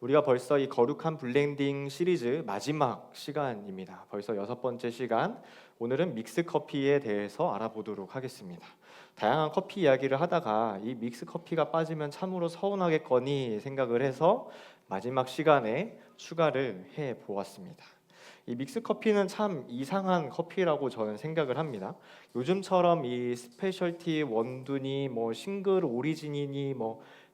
우리가 벌써 이 거룩한 블렌딩 시리즈 마지막 시간입니다. 벌써 6번째 시간. 오늘은 믹스 커피에 대해서 알아보도록 하겠습니다. 다양한 커피 이야기를 하다가 이 믹스 커피가 빠지면 참으로 서운하겠거니 생각을 해서 마지막 시간에 추가를 해 보았습니다. 이 믹스 커피는 참 이상한 커피라고 저는 생각을 합니다. 요즘처럼 이 스페셜티 원두니 싱글 오리진이니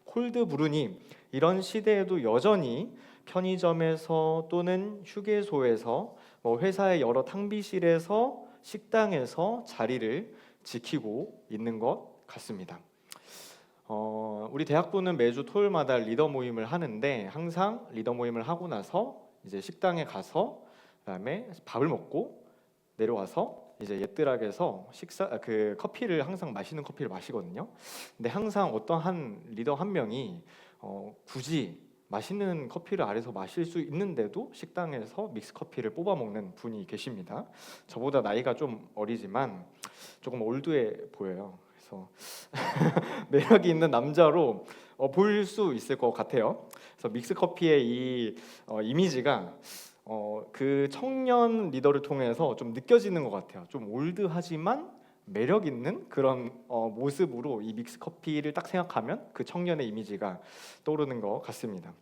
콜드 브루니 이런 시대에도 여전히 편의점에서 또는 휴게소에서 회사의 여러 탕비실에서 식당에서 자리를 지키고 있는 것 같습니다. 우리 대학부는 매주 토요일마다 리더 모임을 하는데 항상 리더 모임을 하고 나서 이제 식당에 가서 그다음에 밥을 먹고 내려와서 이제 옛뜰학에서 커피를 항상 맛있는 커피를 마시거든요. 근데 항상 어떤 한 리더 한 명이 굳이 맛있는 커피를 아래서 마실 수 있는데도 식당에서 믹스 커피를 뽑아 먹는 분이 계십니다. 저보다 나이가 좀 어리지만 조금 올드해 보여요. 그래서 매력이 있는 남자로 보일 수 있을 것 같아요. 그래서 믹스 커피의 이 이미지가 그 청년 리더를 통해서 좀 느껴지는 것 같아요. 좀 올드하지만 매력 있는 그런 모습으로 이 믹스 커피를 딱 생각하면 그 청년의 이미지가 떠오르는 것 같습니다.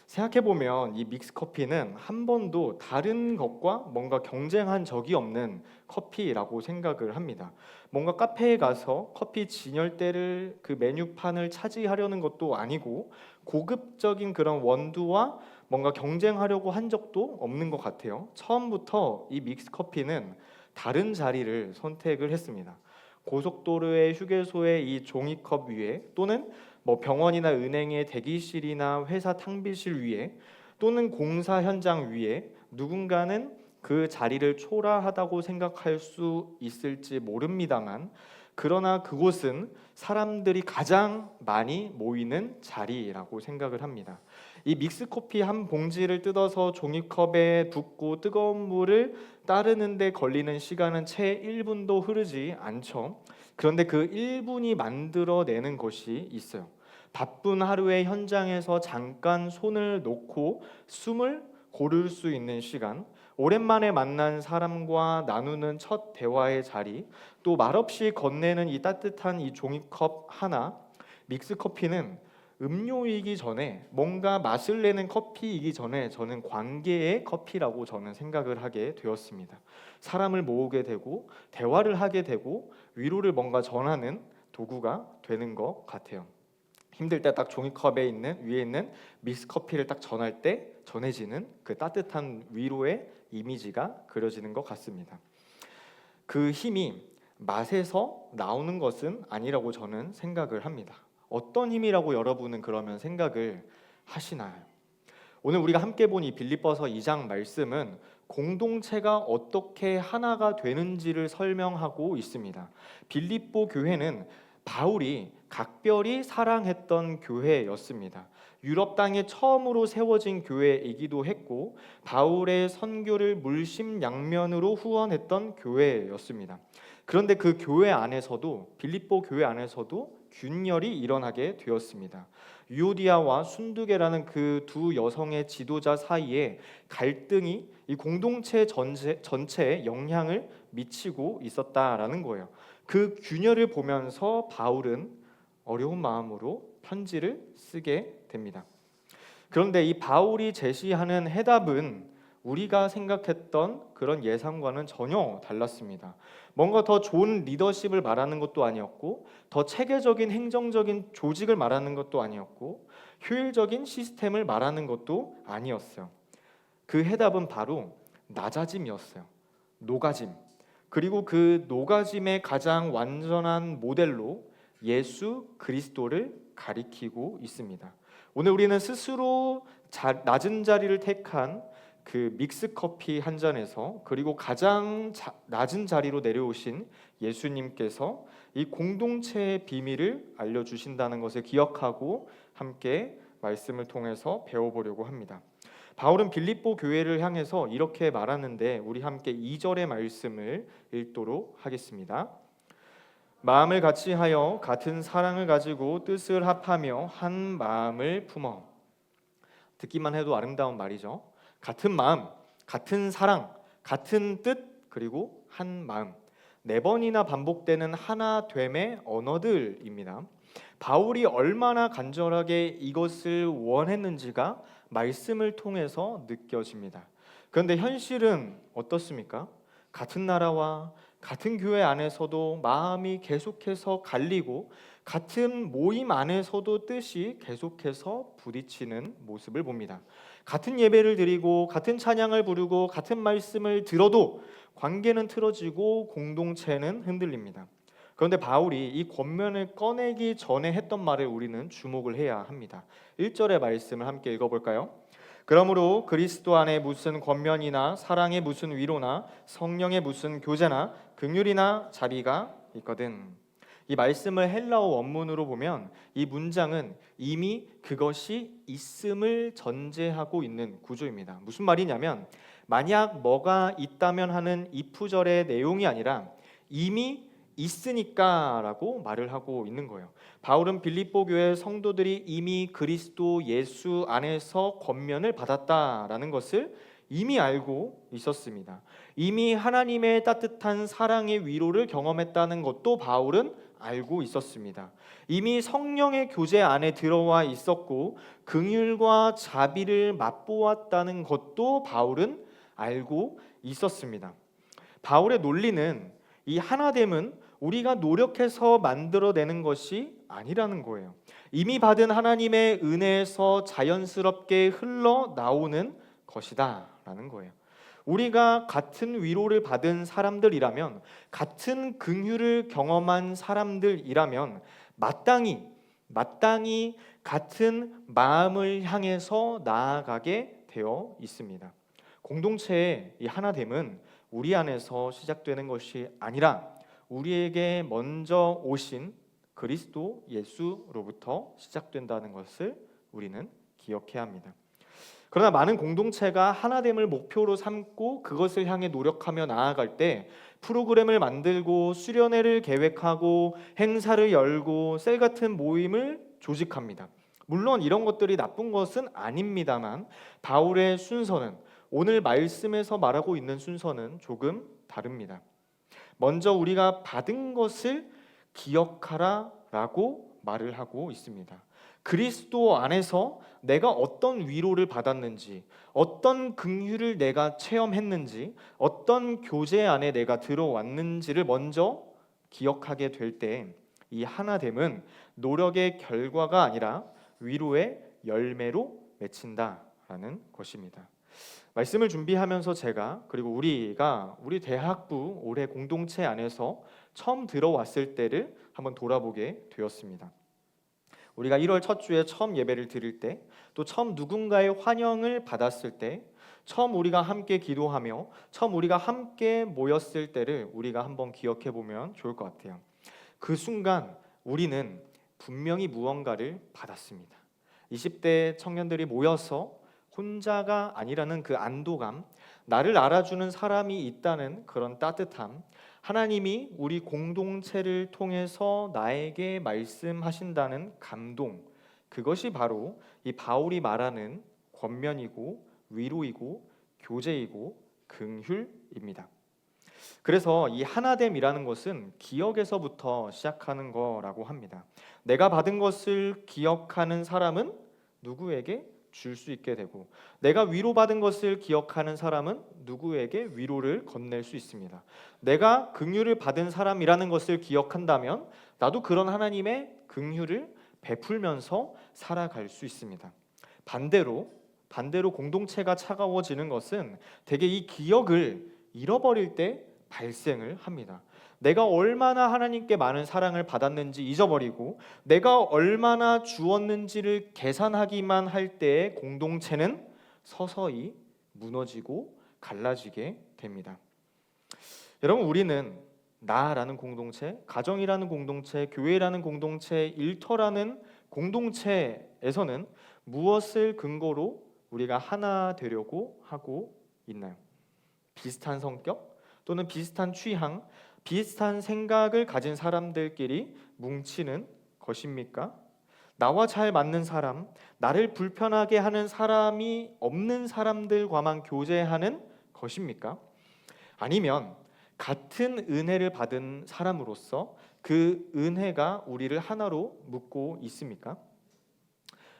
생각해보면 이 믹스 커피는 한 번도 다른 것과 뭔가 경쟁한 적이 없는 커피라고 생각을 합니다. 뭔가 카페에 가서 커피 진열대를 그 메뉴판을 차지하려는 것도 아니고 고급적인 그런 원두와 뭔가 경쟁하려고 한 적도 없는 것 같아요. 처음부터 이 믹스 커피는 다른 자리를 선택을 했습니다. 고속도로의 휴게소의 이 종이컵 위에 또는 병원이나 은행의 대기실이나 회사 탕비실 위에 또는 공사 현장 위에 누군가는 그 자리를 초라하다고 생각할 수 있을지 모릅니다만 그러나 그곳은 사람들이 가장 많이 모이는 자리라고 생각을 합니다. 이 믹스커피 한 봉지를 뜯어서 종이컵에 붓고 뜨거운 물을 따르는 데 걸리는 시간은 채 1분도 흐르지 않죠. 그런데 그 1분이 만들어내는 것이 있어요. 바쁜 하루의 현장에서 잠깐 손을 놓고 숨을 고를 수 있는 시간, 오랜만에 만난 사람과 나누는 첫 대화의 자리, 또 말없이 건네는 이 따뜻한 이 종이컵 하나. 믹스커피는 음료이기 전에 뭔가 맛을 내는 커피이기 전에 저는 관계의 커피라고 저는 생각을 하게 되었습니다. 사람을 모으게 되고 대화를 하게 되고 위로를 뭔가 전하는 도구가 되는 것 같아요. 힘들 때 딱 종이컵에 있는 위에 있는 믹스 커피를 딱 전할 때 전해지는 그 따뜻한 위로의 이미지가 그려지는 것 같습니다. 그 힘이 맛에서 나오는 것은 아니라고 저는 생각을 합니다. 어떤 힘이라고 여러분은 그러면 생각을 하시나요? 오늘 우리가 함께 본 이 빌립보서 2장 말씀은 공동체가 어떻게 하나가 되는지를 설명하고 있습니다. 빌립보 교회는 바울이 각별히 사랑했던 교회였습니다. 유럽 땅에 처음으로 세워진 교회이기도 했고 바울의 선교를 물심양면으로 후원했던 교회였습니다. 그런데 그 교회 안에서도 빌립보 교회 안에서도 균열이 일어나게 되었습니다. 유오디아와 순두계라는 그 두 여성의 지도자 사이에 갈등이 이 공동체 전체에 영향을 미치고 있었다라는 거예요. 그 균열을 보면서 바울은 어려운 마음으로 편지를 쓰게 됩니다. 그런데 이 바울이 제시하는 해답은 우리가 생각했던 그런 예상과는 전혀 달랐습니다. 뭔가 더 좋은 리더십을 말하는 것도 아니었고 더 체계적인 행정적인 조직을 말하는 것도 아니었고 효율적인 시스템을 말하는 것도 아니었어요. 그 해답은 바로 낮아짐이었어요. 노가짐. 그리고 그 노가짐의 가장 완전한 모델로 예수 그리스도를 가리키고 있습니다. 오늘 우리는 스스로 낮은 자리를 택한 그 믹스 커피 한 잔에서 그리고 가장 낮은 자리로 내려오신 예수님께서 이 공동체의 비밀을 알려주신다는 것을 기억하고 함께 말씀을 통해서 배워보려고 합니다. 바울은 빌립보 교회를 향해서 이렇게 말하는데 우리 함께 2절의 말씀을 읽도록 하겠습니다. 마음을 같이하여 같은 사랑을 가지고 뜻을 합하며 한 마음을 품어. 듣기만 해도 아름다운 말이죠. 같은 마음, 같은 사랑, 같은 뜻, 그리고 한 마음. 4번이나 반복되는 하나됨의 언어들입니다. 바울이 얼마나 간절하게 이것을 원했는지가 말씀을 통해서 느껴집니다. 그런데 현실은 어떻습니까? 같은 나라와 같은 교회 안에서도 마음이 계속해서 갈리고 같은 모임 안에서도 뜻이 계속해서 부딪히는 모습을 봅니다. 같은 예배를 드리고 같은 찬양을 부르고 같은 말씀을 들어도 관계는 틀어지고 공동체는 흔들립니다. 그런데 바울이 이 권면을 꺼내기 전에 했던 말을 우리는 주목을 해야 합니다. 1절의 말씀을 함께 읽어볼까요? 그러므로 그리스도 안에 무슨 권면이나 사랑의 무슨 위로나 성령의 무슨 교제나 긍휼이나 자비가 있거든. 이 말씀을 헬라어 원문으로 보면 이 문장은 이미 그것이 있음을 전제하고 있는 구조입니다. 무슨 말이냐면 만약 뭐가 있다면 하는 이프절의 내용이 아니라 이미 있으니까라고 말을 하고 있는 거예요. 바울은 빌립보 교회 성도들이 이미 그리스도 예수 안에서 권면을 받았다라는 것을 이미 알고 있었습니다. 이미 하나님의 따뜻한 사랑의 위로를 경험했다는 것도 바울은 알고 있었습니다. 이미 성령의 교제 안에 들어와 있었고 긍휼과 자비를 맛보았다는 것도 바울은 알고 있었습니다. 바울의 논리는 이 하나됨은 우리가 노력해서 만들어내는 것이 아니라는 거예요. 이미 받은 하나님의 은혜에서 자연스럽게 흘러나오는 것이다 라는 거예요. 우리가 같은 위로를 받은 사람들이라면, 같은 긍휼을 경험한 사람들이라면 마땅히 같은 마음을 향해서 나아가게 되어 있습니다. 공동체의 이 하나됨은 우리 안에서 시작되는 것이 아니라 우리에게 먼저 오신 그리스도 예수로부터 시작된다는 것을 우리는 기억해야 합니다. 그러나 많은 공동체가 하나됨을 목표로 삼고 그것을 향해 노력하며 나아갈 때 프로그램을 만들고 수련회를 계획하고 행사를 열고 셀 같은 모임을 조직합니다. 물론 이런 것들이 나쁜 것은 아닙니다만 바울의 순서는, 오늘 말씀에서 말하고 있는 순서는 조금 다릅니다. 먼저 우리가 받은 것을 기억하라라고 말을 하고 있습니다. 그리스도 안에서 내가 어떤 위로를 받았는지, 어떤 긍휼을 내가 체험했는지, 어떤 교제 안에 내가 들어왔는지를 먼저 기억하게 될 때 이 하나됨은 노력의 결과가 아니라 위로의 열매로 맺힌다라는 것입니다. 말씀을 준비하면서 제가, 그리고 우리 대학부 올해 공동체 안에서 처음 들어왔을 때를 한번 돌아보게 되었습니다. 우리가 1월 첫 주에 처음 예배를 드릴 때, 또 처음 누군가의 환영을 받았을 때, 처음 우리가 함께 기도하며 처음 우리가 함께 모였을 때를 우리가 한번 기억해 보면 좋을 것 같아요. 그 순간 우리는 분명히 무언가를 받았습니다. 20대 청년들이 모여서 혼자가 아니라는 그 안도감, 나를 알아주는 사람이 있다는 그런 따뜻함, 하나님이 우리 공동체를 통해서 나에게 말씀하신다는 감동, 그것이 바로 이 바울이 말하는 권면이고 위로이고 교제이고 긍휼입니다. 그래서 이 하나됨이라는 것은 기억에서부터 시작하는 거라고 합니다. 내가 받은 것을 기억하는 사람은 누구에게 줄 수 있게 되고, 내가 위로받은 것을 기억하는 사람은 누구에게 위로를 건넬 수 있습니다. 내가 긍휼을 받은 사람이라는 것을 기억한다면 나도 그런 하나님의 긍휼을 베풀면서 살아갈 수 있습니다. 반대로 공동체가 차가워지는 것은 대개 이 기억을 잃어버릴 때 발생을 합니다. 내가 얼마나 하나님께 많은 사랑을 받았는지 잊어버리고 내가 얼마나 주었는지를 계산하기만 할 때 공동체는 서서히 무너지고 갈라지게 됩니다. 여러분, 우리는 나라는 공동체, 가정이라는 공동체, 교회라는 공동체, 일터라는 공동체에서는 무엇을 근거로 우리가 하나 되려고 하고 있나요? 비슷한 성격 또는 비슷한 취향, 비슷한 생각을 가진 사람들끼리 뭉치는 것입니까? 나와 잘 맞는 사람, 나를 불편하게 하는 사람이 없는 사람들과만 교제하는 것입니까? 아니면 같은 은혜를 받은 사람으로서 그 은혜가 우리를 하나로 묶고 있습니까?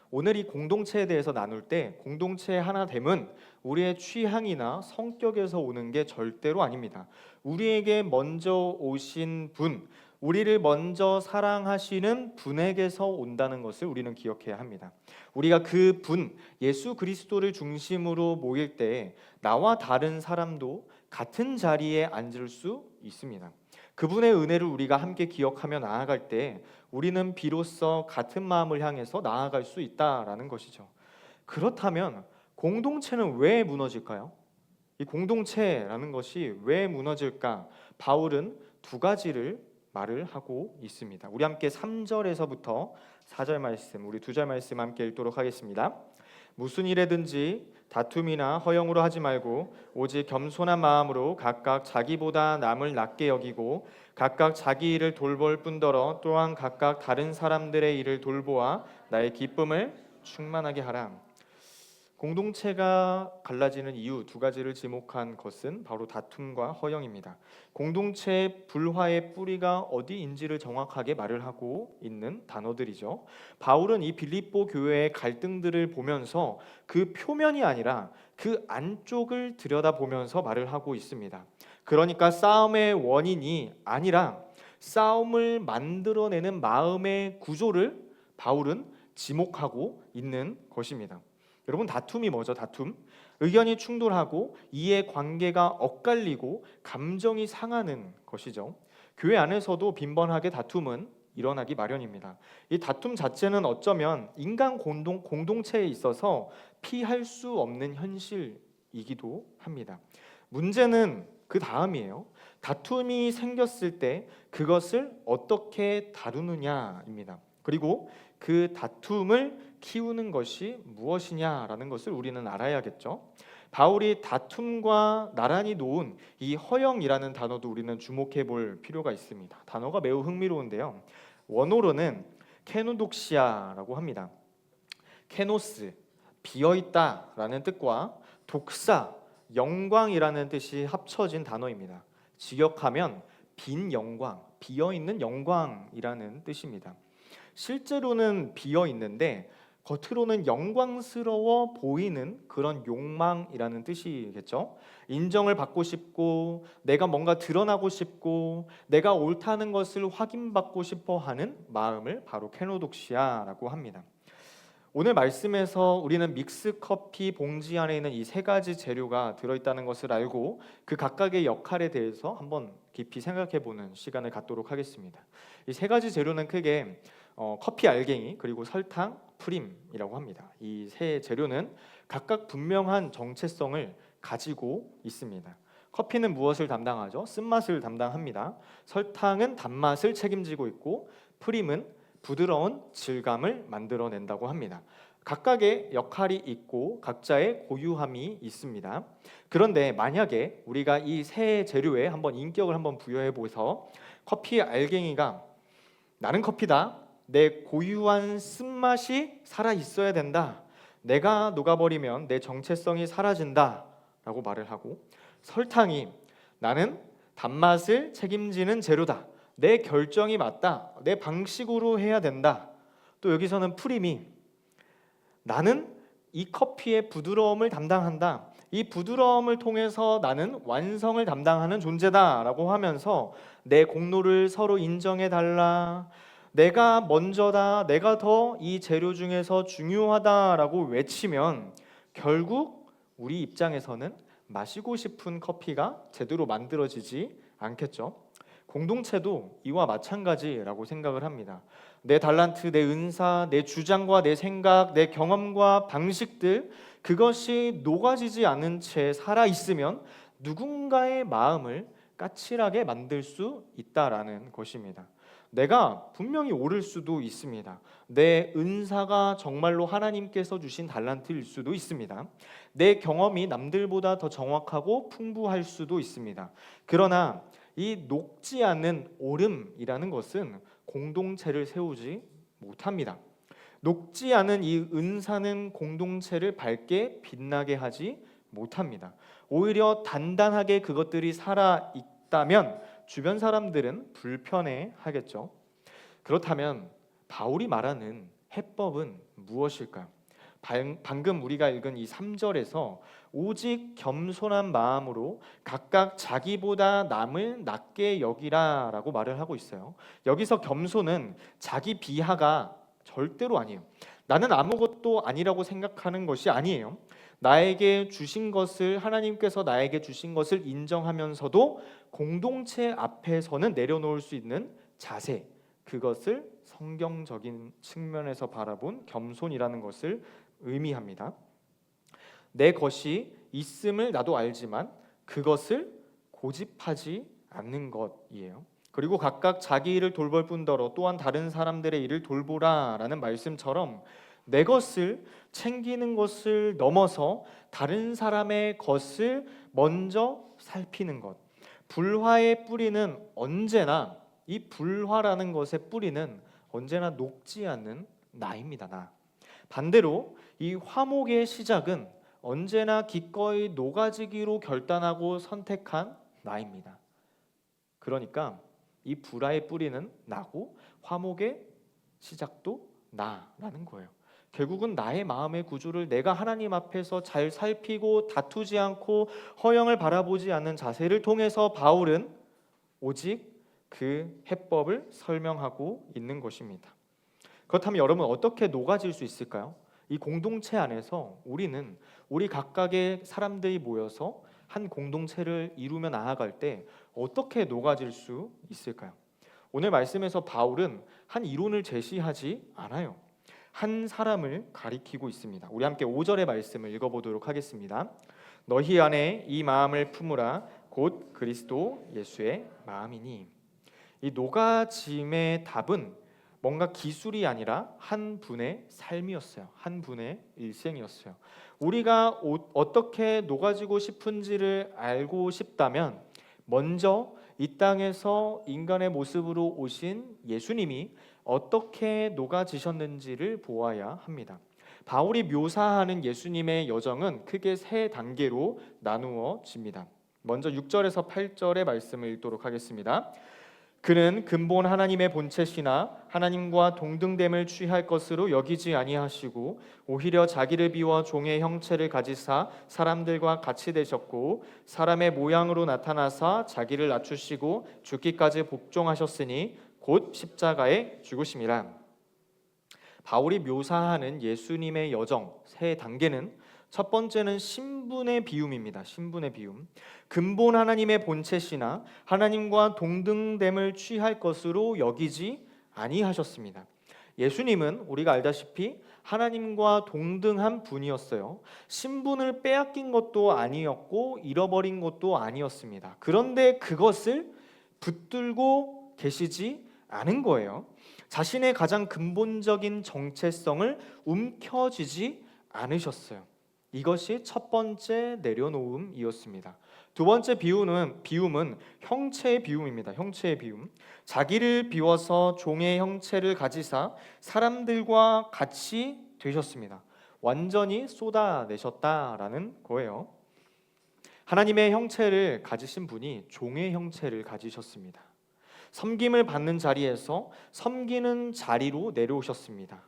오늘 이 공동체에 대해서 나눌 때 공동체의 하나됨은 우리의 취향이나 성격에서 오는 게 절대로 아닙니다. 우리에게 먼저 오신 분, 우리를 먼저 사랑하시는 분에게서 온다는 것을 우리는 기억해야 합니다. 우리가 그 분, 예수 그리스도를 중심으로 모일 때 나와 다른 사람도 같은 자리에 앉을 수 있습니다. 그분의 은혜를 우리가 함께 기억하며 나아갈 때 우리는 비로소 같은 마음을 향해서 나아갈 수 있다라는 것이죠. 그렇다면 공동체는 왜 무너질까요? 이 공동체라는 것이 왜 무너질까? 바울은 두 가지를 말을 하고 있습니다. 우리 함께 3절에서부터 4절 말씀, 우리 2절 말씀 함께 읽도록 하겠습니다. 무슨 일에든지 다툼이나 허영으로 하지 말고 오직 겸손한 마음으로 각각 자기보다 남을 낮게 여기고 각각 자기 일을 돌볼 뿐더러 또한 각각 다른 사람들의 일을 돌보아 나의 기쁨을 충만하게 하라. 공동체가 갈라지는 이유 두 가지를 지목한 것은 바로 다툼과 허영입니다. 공동체의 불화의 뿌리가 어디인지를 정확하게 말을 하고 있는 단어들이죠. 바울은 이 빌립보 교회의 갈등들을 보면서 그 표면이 아니라 그 안쪽을 들여다보면서 말을 하고 있습니다. 그러니까 싸움의 원인이 아니라 싸움을 만들어내는 마음의 구조를 바울은 지목하고 있는 것입니다. 여러분, 다툼이 뭐죠? 다툼. 의견이 충돌하고 이해 관계가 엇갈리고 감정이 상하는 것이죠. 교회 안에서도 빈번하게 다툼은 일어나기 마련입니다. 이 다툼 자체는 어쩌면 인간 공동체에 있어서 피할 수 없는 현실이기도 합니다. 문제는 그 다음이에요. 다툼이 생겼을 때 그것을 어떻게 다루느냐입니다. 그리고 그 다툼을 키우는 것이 무엇이냐라는 것을 우리는 알아야겠죠. 바울이 다툼과 나란히 놓은 이 허영이라는 단어도 우리는 주목해 볼 필요가 있습니다. 단어가 매우 흥미로운데요. 원어로는 케노독시아라고 합니다. 케노스, 비어있다라는 뜻과 독사, 영광이라는 뜻이 합쳐진 단어입니다. 직역하면 빈 영광, 비어있는 영광이라는 뜻입니다. 실제로는 비어 있는데 겉으로는 영광스러워 보이는 그런 욕망이라는 뜻이겠죠. 인정을 받고 싶고 내가 뭔가 드러나고 싶고 내가 옳다는 것을 확인받고 싶어 하는 마음을 바로 케노독시아라고 합니다. 오늘 말씀에서 우리는 믹스커피 봉지 안에 있는 이 세 가지 재료가 들어있다는 것을 알고 그 각각의 역할에 대해서 한번 깊이 생각해보는 시간을 갖도록 하겠습니다. 이 세 가지 재료는 크게 커피 알갱이 그리고 설탕, 프림이라고 합니다. 이 세 재료는 각각 분명한 정체성을 가지고 있습니다. 커피는 무엇을 담당하죠? 쓴맛을 담당합니다. 설탕은 단맛을 책임지고 있고 프림은 부드러운 질감을 만들어낸다고 합니다. 각각의 역할이 있고 각자의 고유함이 있습니다. 그런데 만약에 우리가 이 세 재료에 한번 인격을 한번 부여해 보서 커피 알갱이가 나는 커피다. 내 고유한 쓴맛이 살아 있어야 된다. 내가 녹아버리면 내 정체성이 사라진다 라고 말을 하고, 설탕이 나는 단맛을 책임지는 재료다. 내 결정이 맞다. 내 방식으로 해야 된다. 또 여기서는 프림이 나는 이 커피의 부드러움을 담당한다. 이 부드러움을 통해서 나는 완성을 담당하는 존재다 라고 하면서 내 공로를 서로 인정해 달라. 내가 먼저다. 내가 더 이 재료 중에서 중요하다라고 외치면 결국 우리 입장에서는 마시고 싶은 커피가 제대로 만들어지지 않겠죠. 공동체도 이와 마찬가지라고 생각을 합니다. 내 달란트, 내 은사, 내 주장과 내 생각, 내 경험과 방식들, 그것이 녹아지지 않은 채 살아있으면 누군가의 마음을 까칠하게 만들 수 있다라는 것입니다. 내가 분명히 옳을 수도 있습니다. 내 은사가 정말로 하나님께서 주신 달란트일 수도 있습니다. 내 경험이 남들보다 더 정확하고 풍부할 수도 있습니다. 그러나 이 녹지 않는 옳음이라는 것은 공동체를 세우지 못합니다. 녹지 않은 이 은사는 공동체를 밝게 빛나게 하지 못합니다. 오히려 단단하게 그것들이 살아 있다면 주변 사람들은 불편해 하겠죠. 그렇다면 바울이 말하는 해법은 무엇일까요? 방금 우리가 읽은 이 3절에서 오직 겸손한 마음으로 각각 자기보다 남을 낮게 여기라라고 말을 하고 있어요. 여기서 겸손은 자기 비하가 절대로 아니에요. 나는 아무것도 아니라고 생각하는 것이 아니에요. 나에게 주신 것을, 하나님께서 나에게 주신 것을 인정하면서도 공동체 앞에서는 내려놓을 수 있는 자세, 그것을 성경적인 측면에서 바라본 겸손이라는 것을 의미합니다. 내 것이 있음을 나도 알지만 그것을 고집하지 않는 것이에요. 그리고 각각 자기 일을 돌볼 뿐더러 또한 다른 사람들의 일을 돌보라라는 말씀처럼 내 것을 챙기는 것을 넘어서 다른 사람의 것을 먼저 살피는 것. 불화의 뿌리는 언제나, 이 불화라는 것의 뿌리는 언제나 녹지 않는 나입니다. 나. 반대로 이 화목의 시작은 언제나 기꺼이 녹아지기로 결단하고 선택한 나입니다. 그러니까 이 불화의 뿌리는 나고 화목의 시작도 나라는 거예요. 결국은 나의 마음의 구조를 내가 하나님 앞에서 잘 살피고 다투지 않고 허영을 바라보지 않는 자세를 통해서 바울은 오직 그 해법을 설명하고 있는 것입니다. 그렇다면 여러분, 어떻게 녹아질 수 있을까요? 이 공동체 안에서 우리 각각의 사람들이 모여서 한 공동체를 이루며 나아갈 때 어떻게 녹아질 수 있을까요? 오늘 말씀에서 바울은 한 이론을 제시하지 않아요. 한 사람을 가리키고 있습니다. 우리 함께 5절의 말씀을 읽어보도록 하겠습니다. 너희 안에 이 마음을 품으라 곧 그리스도 예수의 마음이니. 이 녹아짐의 답은 뭔가 기술이 아니라 한 분의 삶이었어요. 한 분의 일생이었어요. 우리가 어떻게 녹아지고 싶은지를 알고 싶다면 먼저 이 땅에서 인간의 모습으로 오신 예수님이 어떻게 녹아지셨는지를 보아야 합니다. 바울이 묘사하는 예수님의 여정은 크게 세 단계로 나누어집니다. 먼저 6절에서 8절의 말씀을 읽도록 하겠습니다. 그는 근본 하나님의 본체시나 하나님과 동등됨을 취할 것으로 여기지 아니하시고 오히려 자기를 비워 종의 형체를 가지사 사람들과 같이 되셨고 사람의 모양으로 나타나사 자기를 낮추시고 죽기까지 복종하셨으니 곧 십자가에 죽으심이라. 바울이 묘사하는 예수님의 여정 세 단계는 첫 번째는 신분의 비움입니다. 신분의 비움. 근본 하나님의 본체시나 하나님과 동등됨을 취할 것으로 여기지 아니하셨습니다. 예수님은 우리가 알다시피 하나님과 동등한 분이었어요. 신분을 빼앗긴 것도 아니었고 잃어버린 것도 아니었습니다. 그런데 그것을 붙들고 계시지 않은 거예요. 자신의 가장 근본적인 정체성을 움켜쥐지 않으셨어요. 이것이 첫 번째 내려놓음이었습니다. 두 번째 비움은 형체의 비움입니다. 형체의 비움. 자기를 비워서 종의 형체를 가지사 사람들과 같이 되셨습니다. 완전히 쏟아내셨다라는 거예요. 하나님의 형체를 가지신 분이 종의 형체를 가지셨습니다. 섬김을 받는 자리에서 섬기는 자리로 내려오셨습니다.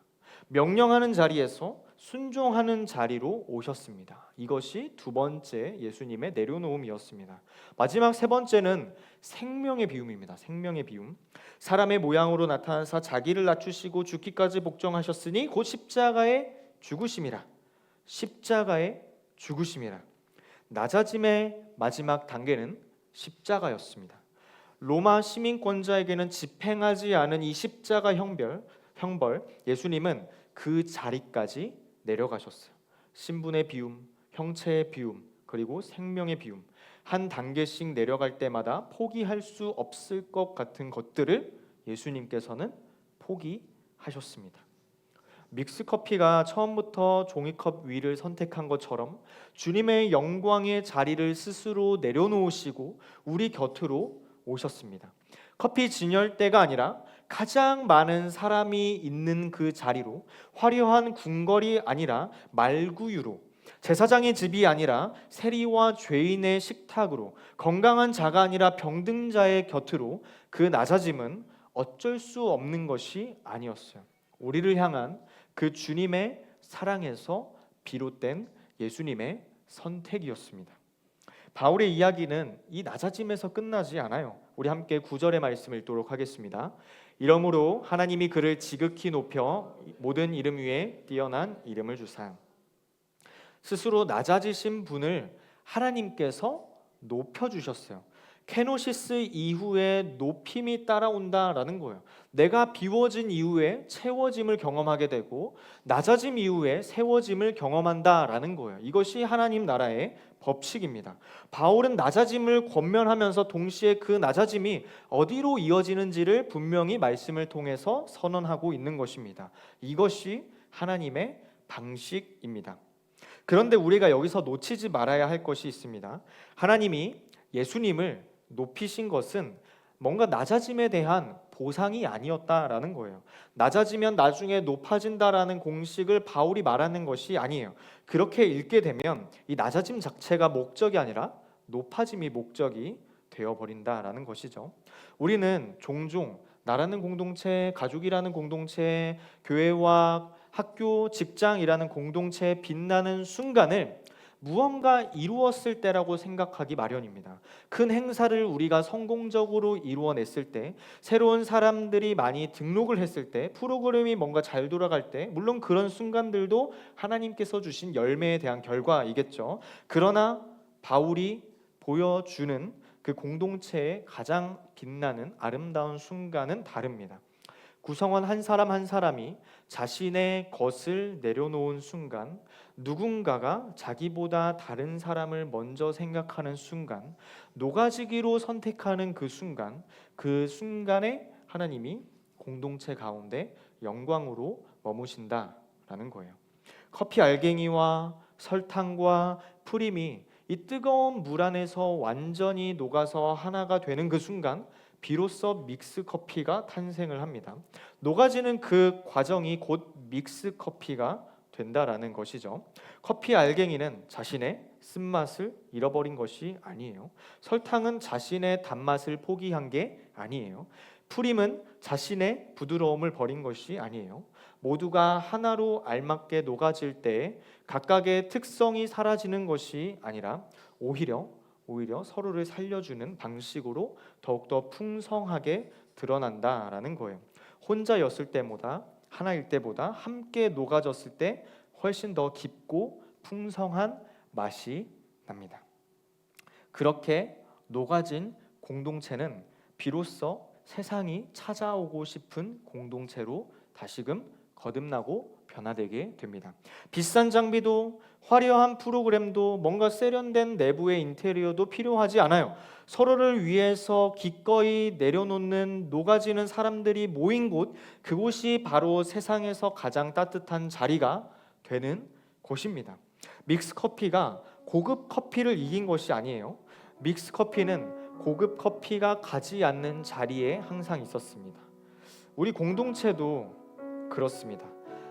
명령하는 자리에서 순종하는 자리로 오셨습니다. 이것이 두 번째 예수님의 내려놓음이었습니다. 마지막 세 번째는 생명의 비움입니다. 생명의 비움. 사람의 모양으로 나타나사 자기를 낮추시고 죽기까지 복종하셨으니 곧 십자가에 죽으심이라. 십자가에 죽으심이라. 낮아짐의 마지막 단계는 십자가였습니다. 로마 시민권자에게는 집행하지 않은 이 십자가 형벌, 예수님은 그 자리까지 내려가셨어요. 신분의 비움, 형체의 비움, 그리고 생명의 비움. 한 단계씩 내려갈 때마다 포기할 수 없을 것 같은 것들을 예수님께서는 포기하셨습니다. 믹스커피가 처음부터 종이컵 위를 선택한 것처럼 주님의 영광의 자리를 스스로 내려놓으시고 우리 곁으로 오셨습니다. 커피 진열대가 아니라 가장 많은 사람이 있는 그 자리로, 화려한 궁궐이 아니라 말구유로, 제사장의 집이 아니라 세리와 죄인의 식탁으로, 건강한 자가 아니라 병든 자의 곁으로 그 낮아짐은 어쩔 수 없는 것이 아니었어요. 우리를 향한 그 주님의 사랑에서 비롯된 예수님의 선택이었습니다. 바울의 이야기는 이 낮아짐에서 끝나지 않아요. 우리 함께 9절의 말씀을 읽도록 하겠습니다. 이러므로 하나님이 그를 지극히 높여 모든 이름 위에 뛰어난 이름을 주사 스스로 낮아지신 분을 하나님께서 높여주셨어요. 케노시스 이후에 높임이 따라온다라는 거예요. 내가 비워진 이후에 채워짐을 경험하게 되고 낮아짐 이후에 세워짐을 경험한다라는 거예요. 이것이 하나님 나라의 법칙입니다. 바울은 낮아짐을 권면하면서 동시에 그 낮아짐이 어디로 이어지는지를 분명히 말씀을 통해서 선언하고 있는 것입니다. 이것이 하나님의 방식입니다. 그런데 우리가 여기서 놓치지 말아야 할 것이 있습니다. 하나님이 예수님을 높이신 것은 뭔가 낮아짐에 대한 보상이 아니었다라는 거예요. 낮아지면 나중에 높아진다라는 공식을 바울이 말하는 것이 아니에요. 그렇게 읽게 되면 이 낮아짐 자체가 목적이 아니라 높아짐이 목적이 되어버린다라는 것이죠. 우리는 종종 나라는 공동체, 가족이라는 공동체, 교회와 학교, 직장이라는 공동체에 빛나는 순간을 무언가 이루었을 때라고 생각하기 마련입니다. 큰 행사를 우리가 성공적으로 이루어냈을 때, 새로운 사람들이 많이 등록을 했을 때, 프로그램이 뭔가 잘 돌아갈 때, 물론 그런 순간들도 하나님께서 주신 열매에 대한 결과이겠죠. 그러나 바울이 보여주는 그 공동체의 가장 빛나는 아름다운 순간은 다릅니다. 구성원 한 사람 한 사람이 자신의 것을 내려놓은 순간, 누군가가 자기보다 다른 사람을 먼저 생각하는 순간, 녹아지기로 선택하는 그 순간에 하나님이 공동체 가운데 영광으로 머무신다라는 거예요. 커피 알갱이와 설탕과 프림이 이 뜨거운 물 안에서 완전히 녹아서 하나가 되는 그 순간, 비로소 믹스 커피가 탄생을 합니다. 녹아지는 그 과정이 곧 믹스 커피가 된다라는 것이죠. 커피 알갱이는 자신의 쓴맛을 잃어버린 것이 아니에요. 설탕은 자신의 단맛을 포기한 게 아니에요. 프림은 자신의 부드러움을 버린 것이 아니에요. 모두가 하나로 알맞게 녹아질 때 각각의 특성이 사라지는 것이 아니라 오히려 서로를 살려주는 방식으로 더욱더 풍성하게 드러난다라는 거예요. 혼자였을 때보다 하나일 때보다 함께 녹아졌을 때 훨씬 더 깊고 풍성한 맛이 납니다. 그렇게 녹아진 공동체는 비로소 세상이 찾아오고 싶은 공동체로 다시금 거듭나고 변화되게 됩니다. 비싼 장비도 화려한 프로그램도 뭔가 세련된 내부의 인테리어도 필요하지 않아요. 서로를 위해서 기꺼이 내려놓는 녹아지는 사람들이 모인 곳, 그곳이 바로 세상에서 가장 따뜻한 자리가 되는 곳입니다. 믹스커피가 고급 커피를 이긴 것이 아니에요. 믹스커피는 고급 커피가 가지 않는 자리에 항상 있었습니다. 우리 공동체도 그렇습니다.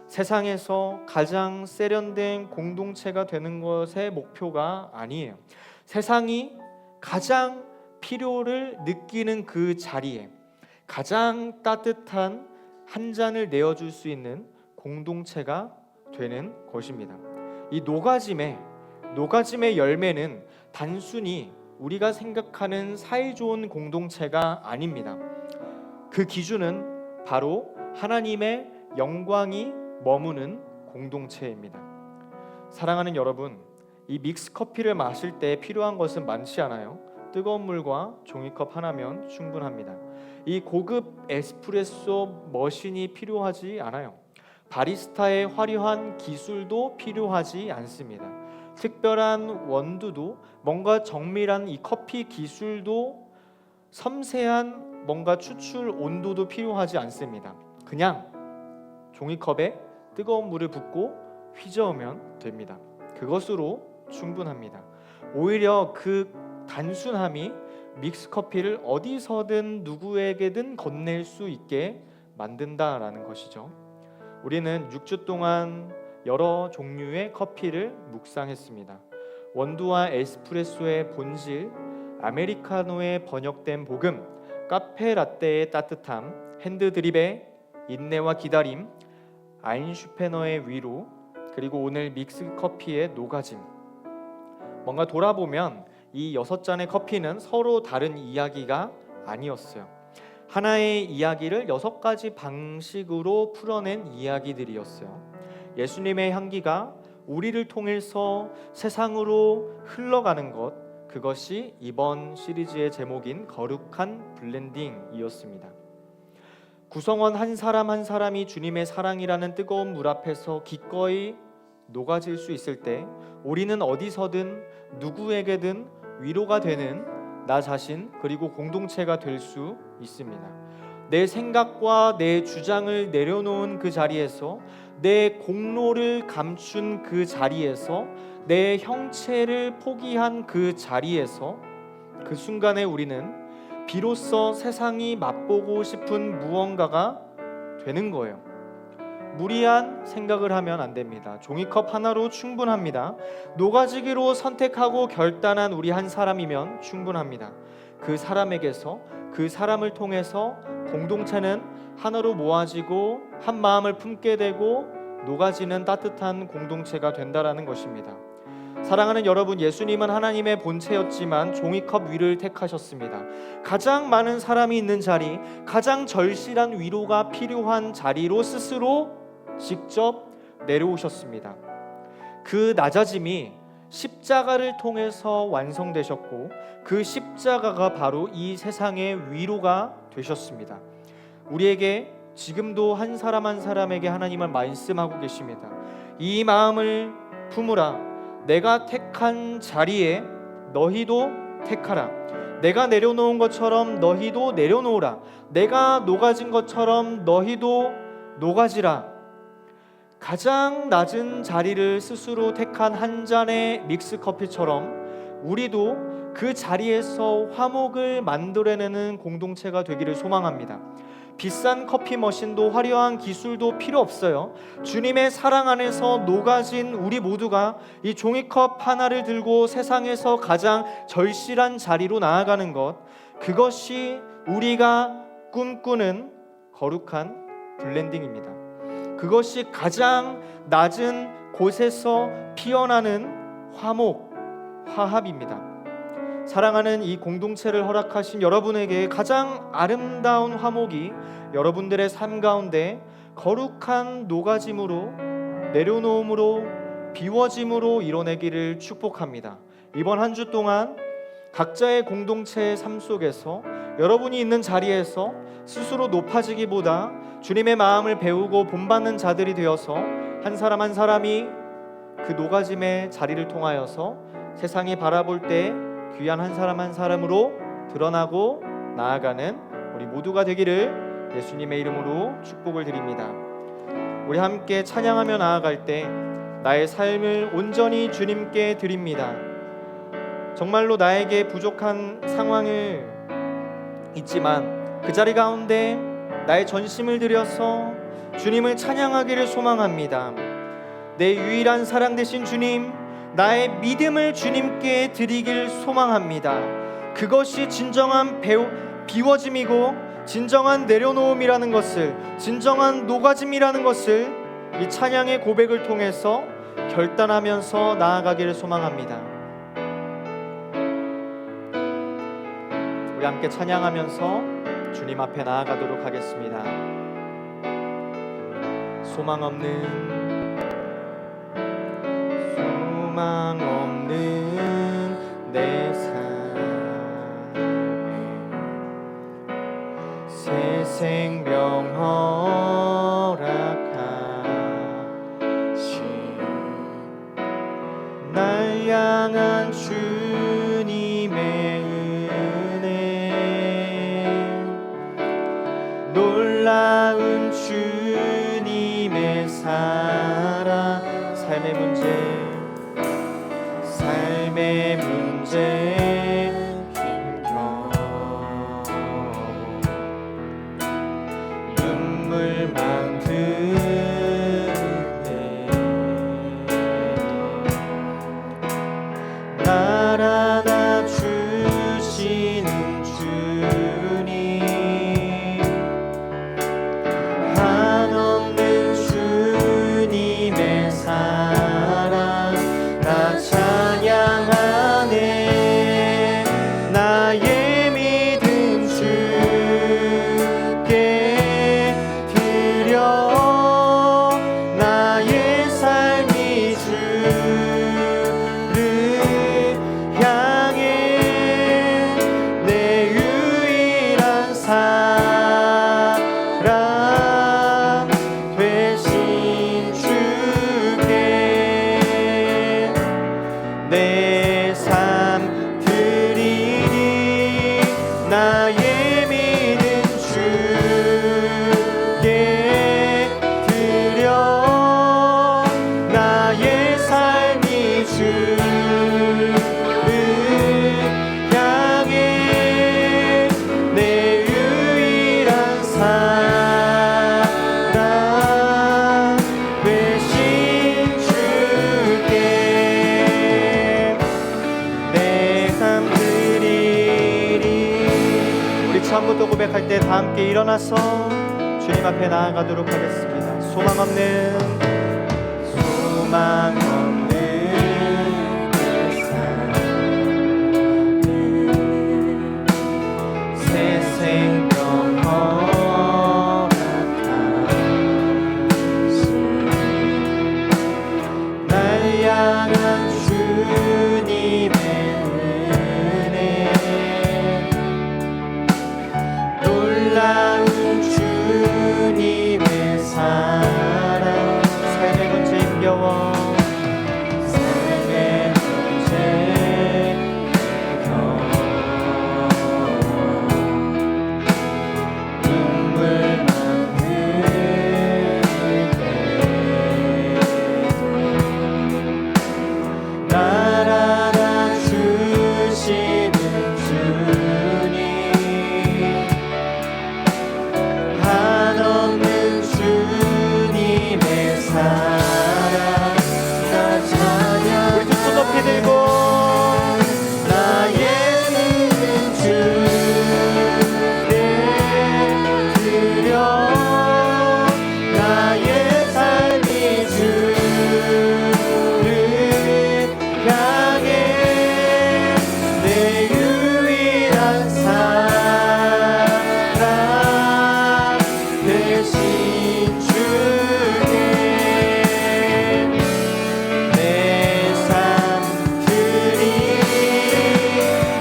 세상에서 가장 세련된 공동체가 되는 것의 목표가 아니에요. 세상이 가장 필요를 느끼는 그 자리에 가장 따뜻한 한 잔을 내어줄 수 있는 공동체가 되는 것입니다. 이 녹아짐의 열매는 단순히 우리가 생각하는 사이좋은 공동체가 아닙니다. 그 기준은 바로 하나님의 영광이 머무는 공동체입니다. 사랑하는 여러분, 이 믹스커피를 마실 때 필요한 것은 많지 않아요. 뜨거운 물과 종이컵 하나면 충분합니다. 이 고급 에스프레소 머신이 필요하지 않아요. 바리스타의 화려한 기술도 필요하지 않습니다. 특별한 원두도, 뭔가 정밀한 이 커피 기술도, 섬세한 뭔가 추출 온도도 필요하지 않습니다. 그냥 종이컵에 뜨거운 물을 붓고 휘저으면 됩니다. 그것으로 충분합니다. 오히려 그 단순함이 믹스커피를 어디서든 누구에게든 건넬 수 있게 만든다라는 것이죠. 우리는 6주 동안 여러 종류의 커피를 묵상했습니다. 원두와 에스프레소의 본질, 아메리카노의 번역된 복음, 카페 라떼의 따뜻함, 핸드 드립의 인내와 기다림, 아인슈페너의 위로, 그리고 오늘 믹스 커피의 노가짐. 뭔가 돌아보면 이 6잔의 커피는 서로 다른 이야기가 아니었어요. 하나의 이야기를 6가지 방식으로 풀어낸 이야기들이었어요. 예수님의 향기가 우리를 통해서 세상으로 흘러가는 것, 그것이 이번 시리즈의 제목인 거룩한 블렌딩이었습니다. 구성원 한 사람 한 사람이 주님의 사랑이라는 뜨거운 물 앞에서 기꺼이 녹아질 수 있을 때 우리는 어디서든 누구에게든 위로가 되는 나 자신, 그리고 공동체가 될 수 있습니다. 내 생각과 내 주장을 내려놓은 그 자리에서, 내 공로를 감춘 그 자리에서, 내 형체를 포기한 그 자리에서, 그 순간에 우리는 비로소 세상이 맛보고 싶은 무언가가 되는 거예요. 무리한 생각을 하면 안 됩니다. 종이컵 하나로 충분합니다. 녹아지기로 선택하고 결단한 우리 한 사람이면 충분합니다. 그 사람에게서, 그 사람을 통해서 공동체는 하나로 모아지고 한 마음을 품게 되고 녹아지는 따뜻한 공동체가 된다라는 것입니다. 사랑하는 여러분, 예수님은 하나님의 본체였지만 종이컵 위를 택하셨습니다. 가장 많은 사람이 있는 자리, 가장 절실한 위로가 필요한 자리로 스스로 직접 내려오셨습니다. 그 낮아짐이 십자가를 통해서 완성되셨고, 그 십자가가 바로 이 세상의 위로가 되셨습니다. 우리에게 지금도 한 사람 한 사람에게 하나님은 말씀하고 계십니다. 이 마음을 품으라. 내가 택한 자리에 너희도 택하라. 내가 내려놓은 것처럼 너희도 내려놓으라. 내가 녹아진 것처럼 너희도 녹아지라. 가장 낮은 자리를 스스로 택한 한 잔의 믹스커피처럼 우리도 그 자리에서 화목을 만들어내는 공동체가 되기를 소망합니다. 비싼 커피 머신도 화려한 기술도 필요 없어요. 주님의 사랑 안에서 녹아진 우리 모두가 이 종이컵 하나를 들고 세상에서 가장 절실한 자리로 나아가는 것, 그것이 우리가 꿈꾸는 거룩한 블렌딩입니다. 그것이 가장 낮은 곳에서 피어나는 화목, 화합입니다. 사랑하는 이 공동체를 허락하신 여러분에게 가장 아름다운 화목이 여러분들의 삶 가운데 거룩한 녹아짐으로, 내려놓음으로, 비워짐으로 이뤄내기를 축복합니다. 이번 한 주 동안 각자의 공동체의 삶 속에서 여러분이 있는 자리에서 스스로 높아지기보다 주님의 마음을 배우고 본받는 자들이 되어서 한 사람 한 사람이 그 녹아짐의 자리를 통하여서 세상이 바라볼 때 귀한 한 사람 한 사람으로 드러나고 나아가는 우리 모두가 되기를 예수님의 이름으로 축복을 드립니다. 우리 함께 찬양하며 나아갈 때 나의 삶을 온전히 주님께 드립니다. 정말로 나에게 부족한 상황을 있지만 그 자리 가운데 나의 전심을 들여서 주님을 찬양하기를 소망합니다. 내 유일한 사랑 되신 주님, 나의 믿음을 주님께 드리길 소망합니다. 그것이 진정한 비워짐이고 진정한 내려놓음이라는 것을, 진정한 녹아짐이라는 것을 이 찬양의 고백을 통해서 결단하면서 나아가기를 소망합니다. 우리 함께 찬양하면서 주님 앞에 나아가도록 하겠습니다. 소망 없는 내 삶에 새 생명 허락하신 날 향한 주님의 놀라운 주님의 사랑, 삶의 문제 힘겨운 내 삶 드리니 나의 믿음 주께 드려 나의 삶이 주를 향해 내 유일한 사랑 되신 주께 내 삶 드리리. 우리 처음부터 고백할 때 다 함께 일어나서 주님 앞에 나아가도록 하겠습니다. 소망 없는 새 생명 같아 날 향한 주님의 은혜 놀라운 주님의 사랑 삶의 문제 힘겨워 삶의 문제 힘겨워 눈물만 흘릴 때 날 알아주시는 주님 한없는 주님의 사랑 나 찬양 우리 두 손 높이 들고 나의 믿음 주께 드려 나의 삶이 주를 향해 내 유일한 사랑 되신 주께 내 삶 드리니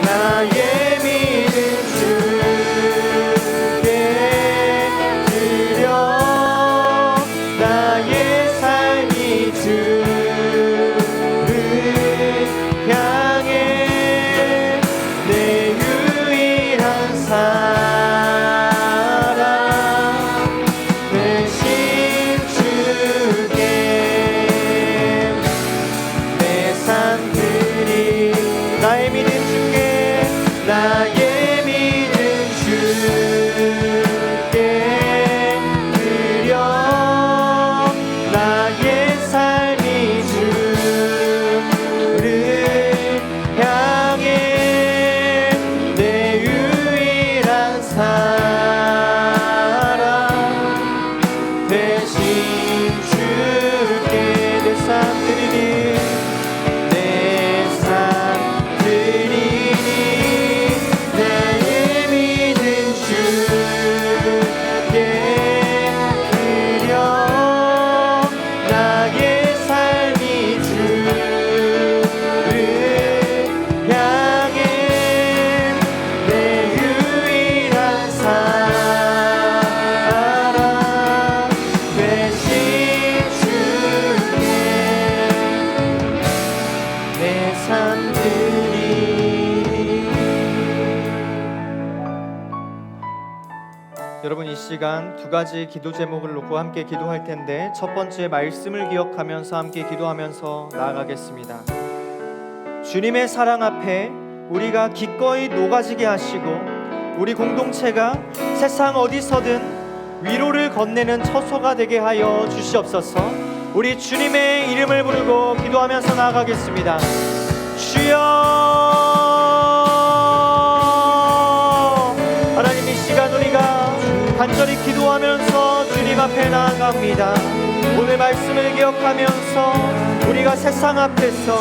나의 믿음 주께 드려 나의 삶이 주를 향해 내 유일한 사랑 되신 주께 내 삶 드리 나의 믿음 주께 나의 믿음 주께 드려 나의 삶이 주를 향해 내 유일한 사랑 되신 주께 내 삶 드리니 내 삶 드리니 나의 믿음 주께 드려 나의 삶이 주를 향해 내 유일한 사랑 되신 주께 내 삶 드리니. 여러분 이 시간 두 가지 기도 제목을 놓고 함께 기도할 텐데 첫 번째 말씀을 기억하면서 함께 기도하면서 나아가겠습니다. 주님의 사랑 앞에 우리가 기꺼이 녹아지게 하시고 우리 공동체가 세상 어디서든 위로를 건네는 처소가 되게 하여 주시옵소서. 우리 주님의 이름을 부르고 기도하면서 나아가겠습니다. 주여 하나님 이 시간 우리가 간절히 기도하면서 주님 앞에 나아갑니다. 오늘 말씀을 기억하면서 우리가 세상 앞에서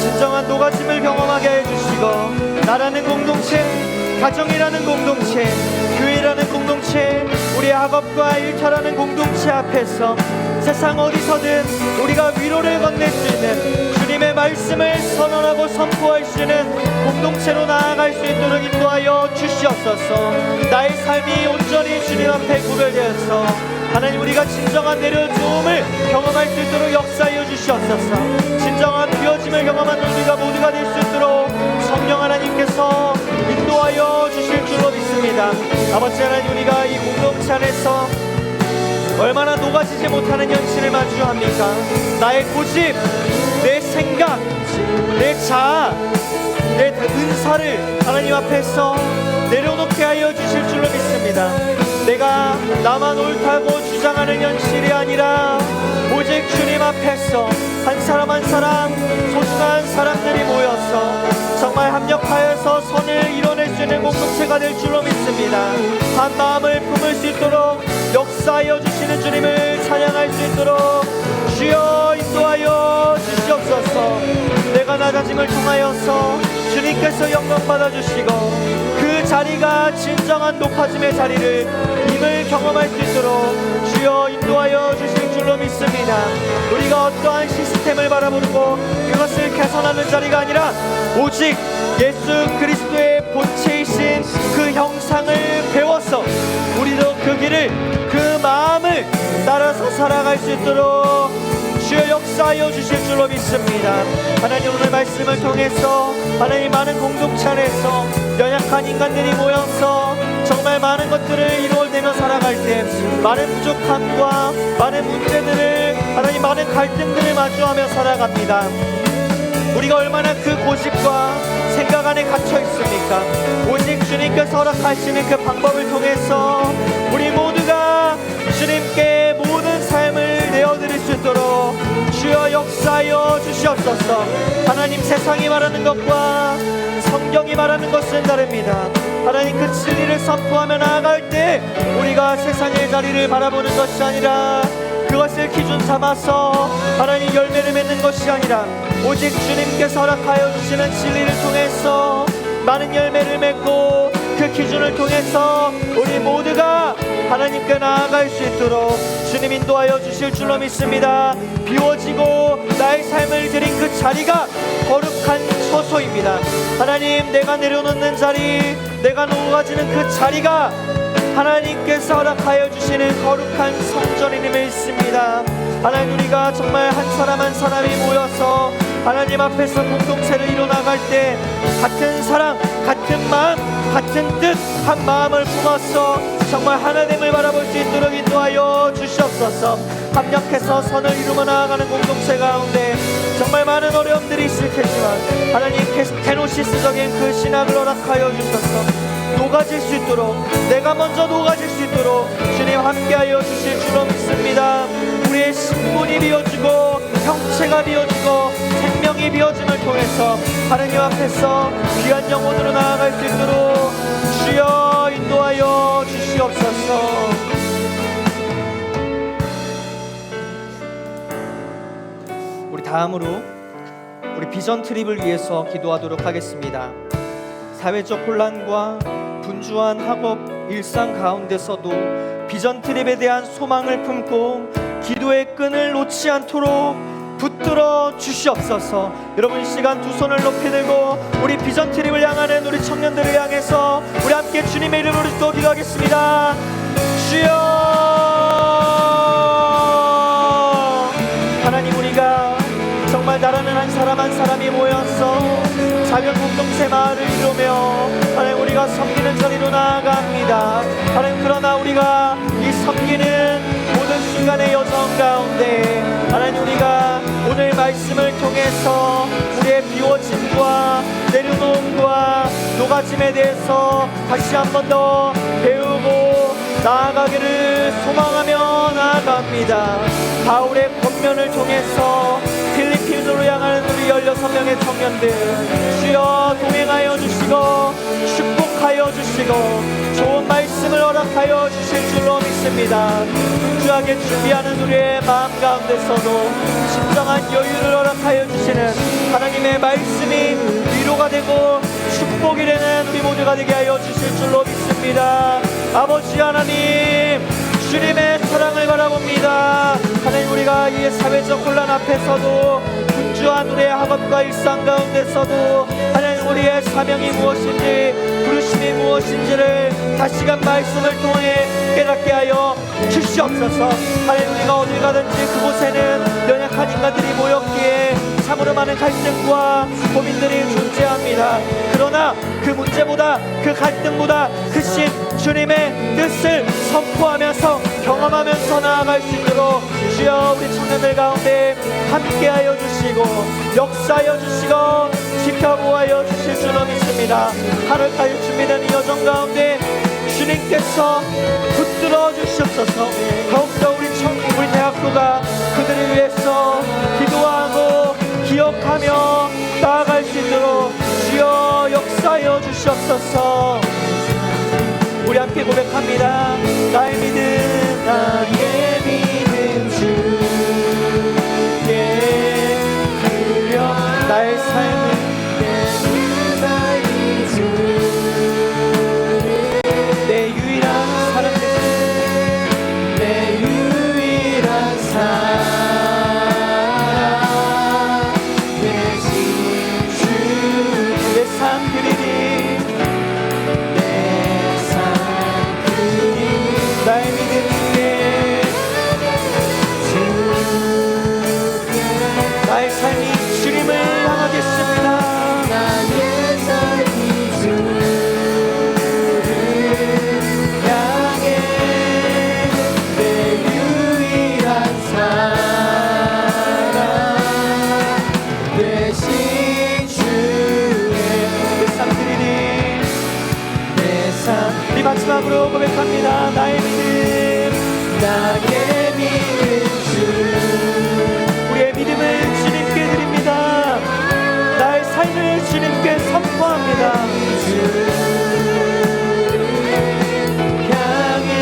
진정한 녹아짐을 경험하게 해주시고 나라는 공동체, 가정이라는 공동체, 교회라는 공동체, 우리 학업과 일터라는 공동체 앞에서 세상 어디서든 우리가 위로를 건넬 수 있는 주님의 말씀을 선언하고 선포할 수 있는 공동체로 나아갈 수 있도록 인도하여 주시옵소서. 나의 삶이 온전히 주님 앞에 구별되어서 하나님 우리가 진정한 내려주음을 경험할 수 있도록 역사하여 주시옵소서. 진정한 비워짐을 경험한 우리가 모두가 될 수 있도록 성령 하나님께서 인도하여 주실 줄로 믿습니다. 아버지 하나님, 우리가 이 공동체 안에서 얼마나 녹아지지 못하는 현실을 마주합니까? 나의 고집, 내 생각, 내 자아, 내 은사를 하나님 앞에서 내려놓게 하여 주실 줄로 믿습니다. 내가 나만 옳다고 주장하는 현실이 아니라 오직 주님 앞에서 한 사람 한 사람 소중한 사람들이 모여서 정말 합력하여서 선을 이뤄낼 수 있는 공동체가 될 줄로 믿습니다. 한 마음을 품을 수 있도록 역사하여 주시는 주님을 찬양할 수 있도록 주여 인도하여 주시옵소서. 내가 낮아짐을 통하여서 주님께서 영광 받아주시고 그 자리가 진정한 높아짐의 자리를 임을 경험할 수 있도록 주여 인도하여 주실 줄로 믿습니다. 우리가 어떠한 시스템을 바라보고 그것을 개선하는 자리가 아니라 오직 예수 그리스도의 본체이신 그 형상을 배워서 우리도 그 길을, 그 마음을 따라서 살아갈 수 있도록 주여 역사하여 주실 줄로 믿습니다. 하나님, 오늘 말씀을 통해서 하나님 많은 공동체 안에서 연약한 인간들이 모여서 정말 많은 것들을 이루어내며 살아갈 때 많은 부족함과 많은 문제들을, 하나님 많은 갈등들을 마주하며 살아갑니다. 우리가 얼마나 그 고집과 생각 안에 갇혀 있습니까? 오직 주님께서 허락하시는 그 방법을 통해서 우리 모두가 주님께 모든 삶을 내어드릴 수 있도록 주여 역사하여 주시옵소서. 하나님, 세상이 말하는 것과 성경이 말하는 것은 다릅니다. 하나님, 그 진리를 선포하며 나아갈 때 우리가 세상의 자리를 바라보는 것이 아니라 그것을 기준 삼아서 하나님 열매를 맺는 것이 아니라 오직 주님께서 허락하여 주시는 진리를 통해서 많은 열매를 맺고 그 기준을 통해서 우리 모두가 하나님께 나아갈 수 있도록 주님 인도하여 주실 줄로 믿습니다. 비워지고 나의 삶을 드린 그 자리가 거룩한 처소입니다. 하나님, 내가 내려놓는 자리, 내가 녹아지는 그 자리가 하나님께서 허락하여 주시는 거룩한 성전임을 믿습니다. 하나님, 우리가 정말 한 사람 한 사람이 모여서 하나님 앞에서 공동체를 이뤄나갈 때 같은 사랑, 같은 마음, 같은 뜻, 한 마음을 품어서 정말 하나님을 바라볼 수 있도록 인도하여 주시옵소서. 합력해서 선을 이루며 나아가는 공동체 가운데 정말 많은 어려움들이 있을 테지만 하나님 케노시스적인 그 신학을 허락하여 주셔서 녹아질 수 있도록, 내가 먼저 녹아질 수 있도록 주님 함께하여 주실 줄로 믿습니다. 우리의 신분이 비워지고 형체가 비워지고 생명이 비워짐을 통해서 하나님 앞에서 귀한 영혼으로 나아갈 수 있도록 주여 인도하여 주시옵소서. 우리 다음으로 우리 비전 트립을 위해서 기도하도록 하겠습니다. 사회적 혼란과 분주한 학업 일상 가운데서도 비전 트립에 대한 소망을 품고 기도의 끈을 놓지 않도록 붙들어 주시옵소서. 여러분, 이 시간 두 손을 높이 들고 우리 비전 트립을 향하는 우리 청년들을 향해서 우리 함께 주님의 이름으로 또 기도하겠습니다. 주여, 하나님, 우리가 정말 나라는 한 사람 한 사람이 모여서 작은 공동체 마을을 이루며 하나님 우리가 섬기는 자리로 나아갑니다. 하나님, 그러나 우리가 이 섬기는 모든 순간의 여정 가운데 하나님, 우리가 오늘 말씀을 통해서 우리의 비워짐과 내려놓음과 녹아짐에 대해서 다시 한 번 더 배우고 나아가기를 소망하며 나아갑니다. 바울의 권면을 통해서 필리핀으로 향하는 우리 16명의 청년들 주여 동행하여 주시고 축복하여 주시고 좋은 말씀을 허락하여 주실 줄로 믿습니다. 주하게 준비하는 우리의 마음 가운데서도 진정한 여유를 허락하여 주시는 하나님의 말씀이 위로가 되고 축복이 되는 우리 모두가 되게 하여 주실 줄로 믿습니다. 아버지 하나님, 주님의 사랑을 바라봅니다. 하나님, 우리가 이 사회적 혼란 앞에서도 우주 하늘의 학업과 일상 가운데서도 하나님 우리의 사명이 무엇인지 부르심이 무엇인지를 다시금 말씀을 통해 깨닫게 하여 주시옵소서. 하나님 우리가 어딜 가든지 그곳에는 연약한 인간들이 모였기에 참으로 많은 갈등과 고민들이 존재합니다. 그러나 그 문제보다 그 갈등보다 크신 주님의 뜻을 선포하면서 경험하면서 나아갈 수 있도록 주여 우리 청년들 가운데 함께하여 주시고 역사하여 주시고 지켜보아여 주실 줄로 믿습니다. 8월달 준비된 이 여정 가운데 주님께서 붙들어 주시옵소서. 더욱더 우리 대학교가 그들을 위해서 기도하고 기억하며 나아갈 수 있도록 주여 역사하여 주시옵소서. 우리 함께 고백합니다. 나의 믿음 주께 드려 나의 삶을 내 유일한 사랑 대신 주 내 삶 드리니 나의 믿음 나의 삶이 주님을 향하겠습니다. 나의 삶이 주를 향해 내 유일한 사랑 대신 주의 내 삶 드리니 내 삶 우리 마지막으로 고백합니다. 나의 믿음 주 우리의 믿음을 주님께 드립니다. 나의 삶을 주님께 선포합니다. 주를 향해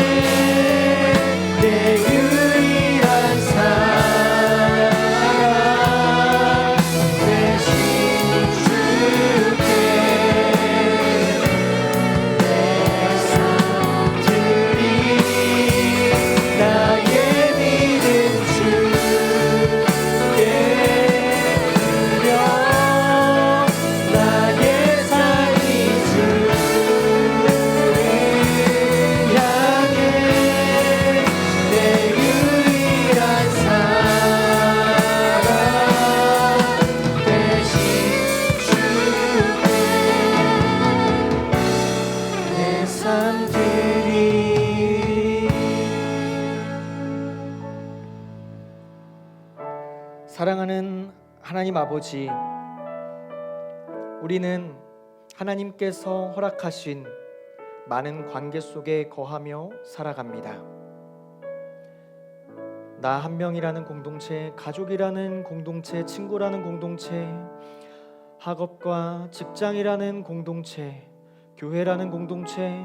내 유일한 사랑 대신 주께 내 삶 드리니 나의 믿음 주께 드려 나의 삶이 주를 향해 내 유일한 사랑 대신 주께 내 삶 드리리. 사랑하는 하나님 아버지, 우리는 하나님께서 허락하신 많은 관계 속에 거하며 살아갑니다. 나 한 명이라는 공동체, 가족이라는 공동체, 친구라는 공동체, 학업과 직장이라는 공동체, 교회라는 공동체,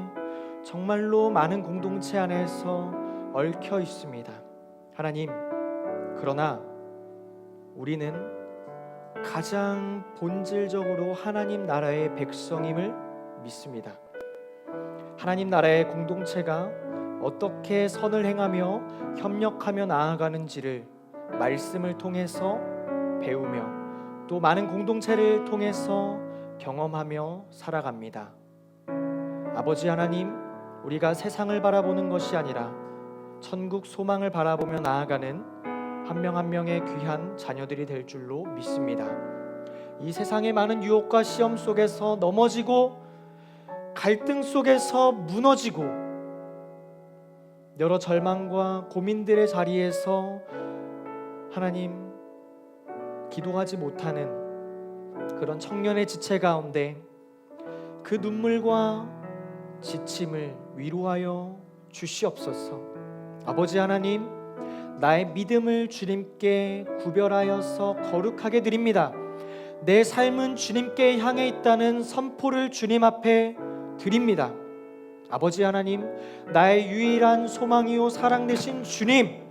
정말로 많은 공동체 안에서 얽혀 있습니다. 하나님, 그러나 우리는 가장 본질적으로 하나님 나라의 백성임을 믿습니다. 하나님 나라의 공동체가 어떻게 선을 행하며 협력하며 나아가는지를 말씀을 통해서 배우며 또 많은 공동체를 통해서 경험하며 살아갑니다. 아버지 하나님, 우리가 세상을 바라보는 것이 아니라 천국 소망을 바라보며 나아가는 한 명 한 명의 귀한 자녀들이 될 줄로 믿습니다. 이 세상의 많은 유혹과 시험 속에서 넘어지고 갈등 속에서 무너지고 여러 절망과 고민들의 자리에서 하나님 기도하지 못하는 그런 청년의 지체 가운데 그 눈물과 지침을 위로하여 주시옵소서. 아버지 하나님, 나의 믿음을 주님께 구별하여서 거룩하게 드립니다. 내 삶은 주님께 향해 있다는 선포를 주님 앞에 드립니다. 아버지 하나님, 나의 유일한 소망이요 사랑 되신 주님,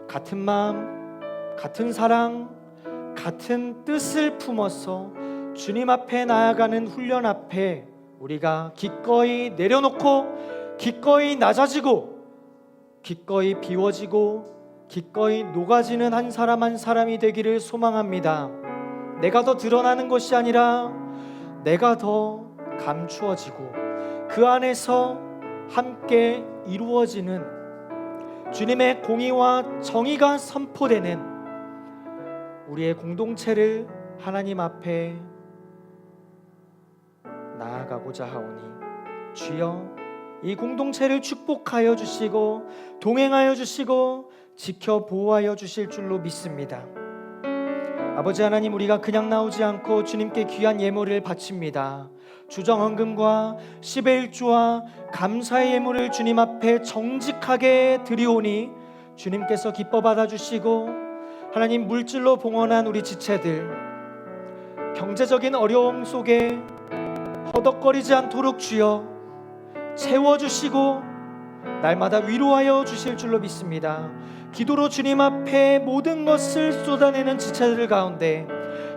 같은 마음, 같은 사랑, 같은 뜻을 품어서 주님 앞에 나아가는 훈련 앞에 우리가 기꺼이 내려놓고 기꺼이 낮아지고 기꺼이 비워지고 기꺼이 녹아지는 한 사람 한 사람이 되기를 소망합니다. 내가 더 드러나는 것이 아니라 내가 더 감추어지고 그 안에서 함께 이루어지는 주님의 공의와 정의가 선포되는 우리의 공동체를 하나님 앞에 나아가고자 하오니 주여 이 공동체를 축복하여 주시고 동행하여 주시고 지켜 보호하여 주실 줄로 믿습니다. 아버지 하나님, 우리가 그냥 나오지 않고 주님께 귀한 예물을 바칩니다. 주정헌금과 10의 1조와 감사의 예물을 주님 앞에 정직하게 드리오니 주님께서 기뻐 받아주시고 하나님, 물질로 봉헌한 우리 지체들 경제적인 어려움 속에 허덕거리지 않도록 주여 채워주시고 날마다 위로하여 주실 줄로 믿습니다. 기도로 주님 앞에 모든 것을 쏟아내는 지체들 가운데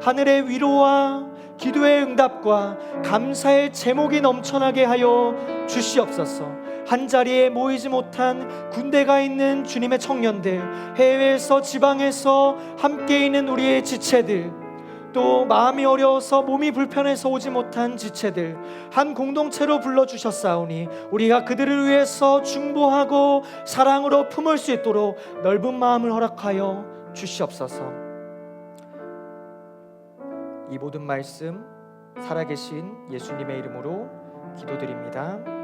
하늘의 위로와 기도의 응답과 감사의 제목이 넘쳐나게 하여 주시옵소서. 한자리에 모이지 못한 군대가 있는 주님의 청년들, 해외에서 지방에서 함께 있는 우리의 지체들, 또 마음이 어려워서 몸이 불편해서 오지 못한 지체들 한 공동체로 불러주셨사오니 우리가 그들을 위해서 중보하고 사랑으로 품을 수 있도록 넓은 마음을 허락하여 주시옵소서. 이 모든 말씀 살아계신 예수님의 이름으로 기도드립니다.